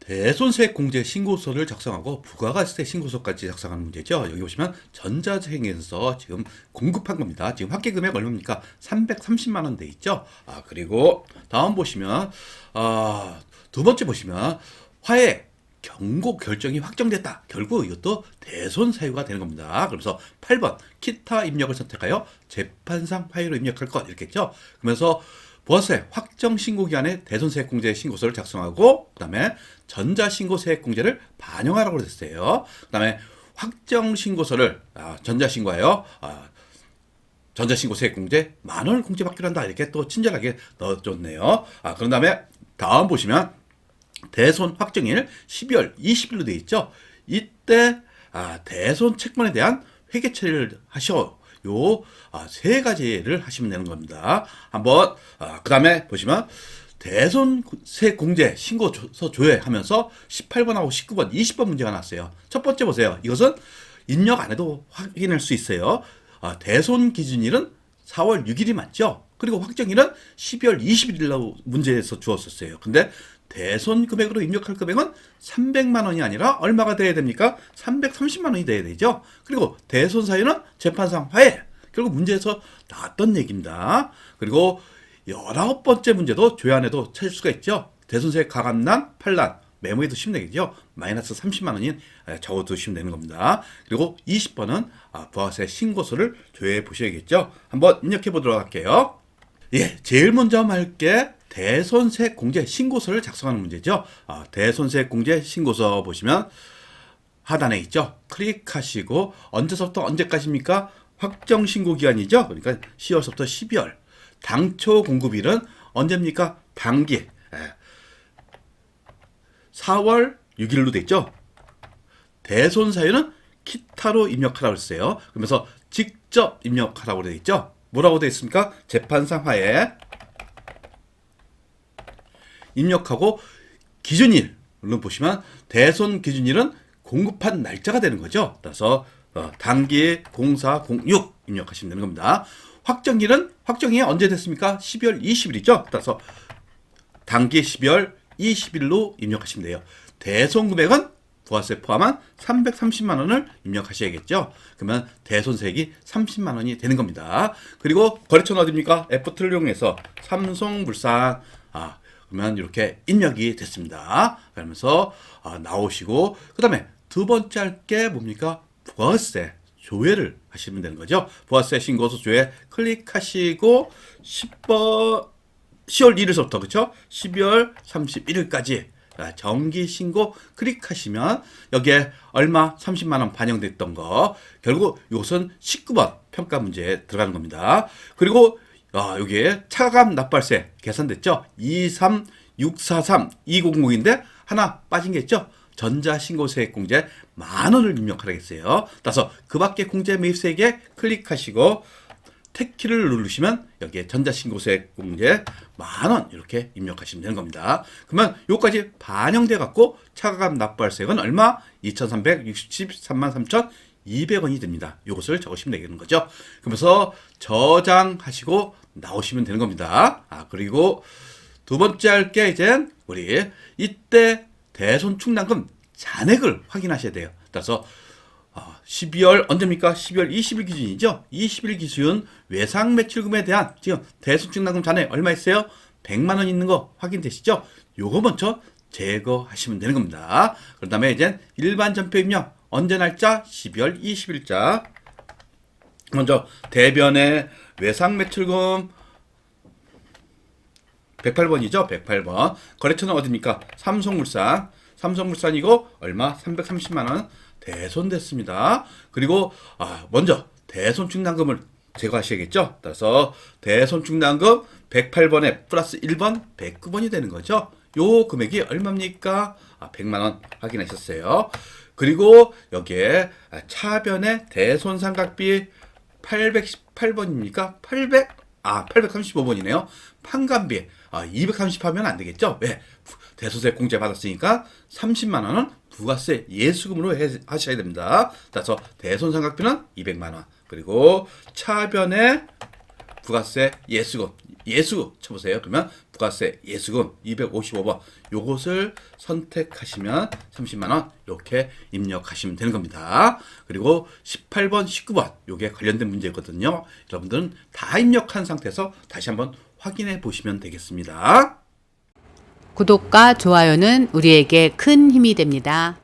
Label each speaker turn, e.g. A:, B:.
A: 대손세액공제 신고서를 작성하고 부가가세 신고서까지 작성하는 문제죠. 여기 보시면 전자생에서 지금 공급한 겁니다. 지금 합계 금액 얼마입니까? 330만 원 돼 있죠. 그리고 다음 보시면 두 번째 보시면 화해 경고 결정이 확정됐다. 결국 이것도 대손 사유가 되는 겁니다. 그래서 8번 기타 입력을 선택하여 재판상 화해로 입력할 것 이렇게 했죠. 그러면서 부가세 확정 신고 기간에 대손세액 공제 신고서를 작성하고 그다음에 전자 신고 세액 공제를 반영하라고 했어요. 그다음에 확정 신고서를 전자 신고하여 전자 신고 세액 공제 10,000원 공제받기로 한다. 이렇게 또 친절하게 넣어줬네요. 그런 다음에 다음 보시면 대손 확정일 12월 20일로 되어 있죠. 이때 대손 채권에 대한 회계 처리를 하셔. 요 세 가지를 하시면 되는 겁니다. 한번 그 다음에 보시면 대손세 공제 신고서 조회하면서 18번하고 19번, 20번 문제가 나왔어요. 첫 번째 보세요. 이것은 입력 안 해도 확인할 수 있어요. 대손 기준일은 4월 6일이 맞죠? 그리고 확정일은 12월 20일이라고 문제에서 주었었어요. 근데 대손 금액으로 입력할 금액은 300만 원이 아니라 얼마가 돼야 됩니까? 330만 원이 돼야 되죠. 그리고 대손 사유는 재판상 화해. 결국 문제에서 나왔던 얘기입니다. 그리고 19번째 문제도 조회 안 해도 찾을 수가 있죠. 대손세 가감난, 판란, 메모에 두시면 되겠죠. 마이너스 30만 원이 적어두시면 되는 겁니다. 그리고 20번은 부가세 신고서를 조회해 보셔야겠죠. 한번 입력해 보도록 할게요. 예, 제일 먼저 할 게 대손세 공제 신고서를 작성하는 문제죠. 대손세 공제 신고서 보시면 하단에 있죠. 클릭하시고 언제서부터 언제까지입니까? 확정 신고 기간이죠. 그러니까 10월서부터 12월. 당초 공급일은 언제입니까? 당기 4월 6일로 돼 있죠. 대손 사유는 기타로 입력하라고 했어요. 그러면서 직접 입력하라고 돼 있죠. 뭐라고 돼 있습니까? 재판상 화해 입력하고 기준일 물론 보시면 대손 기준일은 공급한 날짜가 되는 거죠. 따라서 당기 0406 입력하시면 되는 겁니다. 확정이 언제 됐습니까? 12월 20일이죠. 따라서 당기 12월 20일로 입력하시면 돼요. 대손 금액은 부가세 포함한 330만 원을 입력하셔야겠죠. 그러면 대손세액이 30만 원이 되는 겁니다. 그리고 거래처는 어디입니까? 애프터를 이용해서 삼성물산 그러면 이렇게 입력이 됐습니다. 그러면서 나오시고 그 다음에 두 번째 할 게 뭡니까? 부가세 조회를 하시면 되는 거죠. 부가세 신고서 조회 클릭하시고 10월 1일서부터 그렇죠? 12월 31일까지 정기 신고 클릭하시면 여기에 얼마 30만 원 반영됐던 거 결국 이것은 19번 평가 문제에 들어가는 겁니다. 그리고 여기에 차감 납발세 계산됐죠? 23643-200인데 하나 빠진 게 있죠? 전자신고세액 공제 10,000원을 입력하라고 했어요. 따라서 그 밖에 공제 매입세액에 클릭하시고 택키를 누르시면 여기에 전자신고세액 공제 10,000원 이렇게 입력하시면 되는 겁니다. 그러면 요까지 반영돼 갖고 차감 납발세액은 얼마? 2,363만 3,200원이 됩니다. 요것을 적으시면 되는 거죠. 그러면서 저장하시고 나오시면 되는 겁니다. 그리고 두 번째 할 게 이제 우리 이때 대손 충당금 잔액을 확인하셔야 돼요. 따라서 12월 언제입니까? 12월 20일 기준이죠. 20일 기준 외상 매출금에 대한 지금 대손 충당금 잔액 얼마 있어요? 100만 원 있는 거 확인되시죠? 요거 먼저 제거하시면 되는 겁니다. 그 다음에 이제 일반 전표 입력 언제 날짜? 12월 20일자. 먼저 대변의 외상 매출금 108번이죠. 108번. 거래처는 어디입니까? 삼성물산이고 얼마? 330만 원 대손됐습니다. 그리고 먼저 대손 충당금을 제거하셔야겠죠. 따라서 대손 충당금 108번에 플러스 1번 109번이 되는 거죠. 요 금액이 얼마입니까? 100만 원 확인하셨어요. 그리고 여기에 차변의 대손 삼각비 818번입니까? 835번이네요. 판관비 230하면 안 되겠죠? 왜? 대손세 공제 받았으니까 30만 원은 부가세 예수금으로 하셔야 됩니다. 따라서 대손 삼각비는 200만 원. 그리고 차변의 부가세 예수금 쳐보세요. 그러면 부가세 예수금 255번 요것을 선택하시면 30만 원 이렇게 입력하시면 되는 겁니다. 그리고 18번, 19번 요게 관련된 문제거든요. 여러분들은 다 입력한 상태에서 다시 한번 확인해 보시면 되겠습니다.
B: 구독과 좋아요는 우리에게 큰 힘이 됩니다.